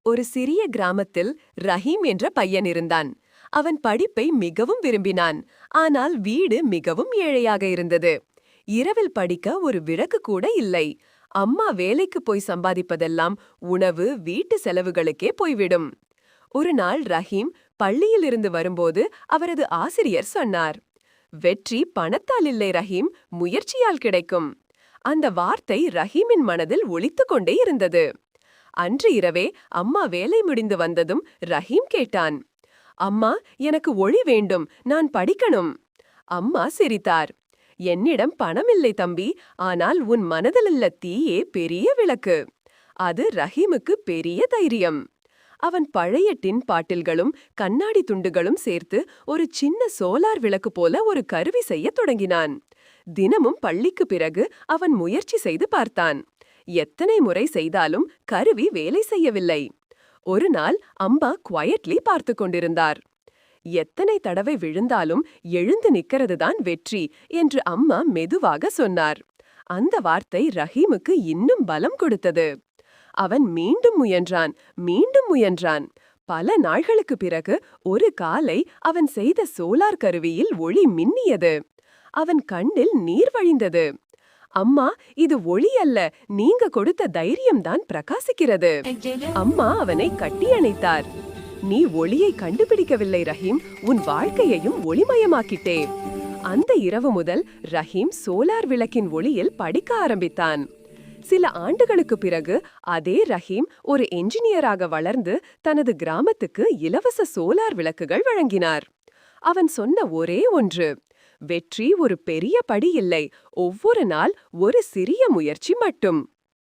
ஒரு சிறிய கிராமத்தில் ரஹீம் என்ற பையன் இருந்தான். அவன் படிப்பை மிகவும் விரும்பினான். ஆனால் வீடு மிகவும் ஏழையாக இருந்தது. இரவில் படிக்க ஒரு விளக்கு கூட இல்லை. அம்மா வேலைக்கு போய் சம்பாதிப்பதெல்லாம் உணவு, வீட்டு செலவுகளுக்கே போய்விடும். ஒரு நாள் ரஹீம் பள்ளியிலிருந்து வரும்போது அவரது ஆசிரியர் சொன்னார், "வெற்றி பணத்தால் இல்லை ரஹீம், முயற்சியால் கிடைக்கும்." அந்த வார்த்தை ரஹீமின் மனதில் ஒலித்துக் கொண்டே இருந்தது. அன்று இரவே அம்மா வேலை முடிந்து வந்ததும் ரஹீம் கேட்டான், "அம்மா, எனக்கு ஒளி வேண்டும், நான் படிக்கணும்." அம்மா சிரித்தார். "என்னிடம் பணமில்லை தம்பி, ஆனால் உன் மனதிலுள்ள தீயே பெரிய விளக்கு." அது ரஹீமுக்கு பெரிய தைரியம். அவன் பழைய டின் பாட்டில்களும் கண்ணாடி துண்டுகளும் சேர்த்து ஒரு சின்ன சோலார் விளக்கு போல ஒரு கருவி செய்யத் தொடங்கினான். தினமும் பள்ளிக்கு பிறகு அவன் முயற்சி செய்து பார்த்தான். எத்தனை முறை செய்தாலும் கருவி வேலை செய்யவில்லை. ஒரு நாள் அம்பா குவையட்லி பார்த்து கொண்டிருந்தார். எத்தனை தடவை விழுந்தாலும் எழுந்து நிக்கிறதுதான் வெற்றி என்று அம்மா மெதுவாக சொன்னார். அந்த வார்த்தை ரஹீமுக்கு இன்னும் பலம் கொடுத்தது. அவன் மீண்டும் முயன்றான், மீண்டும் முயன்றான். பல நாள்களுக்கு பிறகு ஒரு காலை அவன் செய்த சோலார் கருவியில் ஒளி மின்னியது. அவன் கண்ணில் நீர் வழிந்தது. "அம்மா, இது ஒளி அல்ல, நீங்க கொடுத்த தைரியம்தான் பிரகாசிக்கிறது." அம்மா அவனை கட்டியணைத்தார். "நீ ஒளியை கண்டுபிடிக்கவில்லை ரஹீம், உன் வாழ்க்கையையும் ஒளிமயமாக்கிட்டே." அந்த இரவு முதல் ரஹீம் சோலார் விளக்கின் ஒளியில் படிக்க ஆரம்பித்தான். சில ஆண்டுகளுக்கு பிறகு அதே ரஹீம் ஒரு என்ஜினியராக வளர்ந்து தனது கிராமத்துக்கு இலவச சோலார் விளக்குகள் வழங்கினார். அவன் சொன்ன ஒரே ஒன்று, "வெற்றி ஒரு பெரிய படி இல்லை, ஒவ்வொரு நாள் ஒரு சிறிய முயற்சி மட்டும்."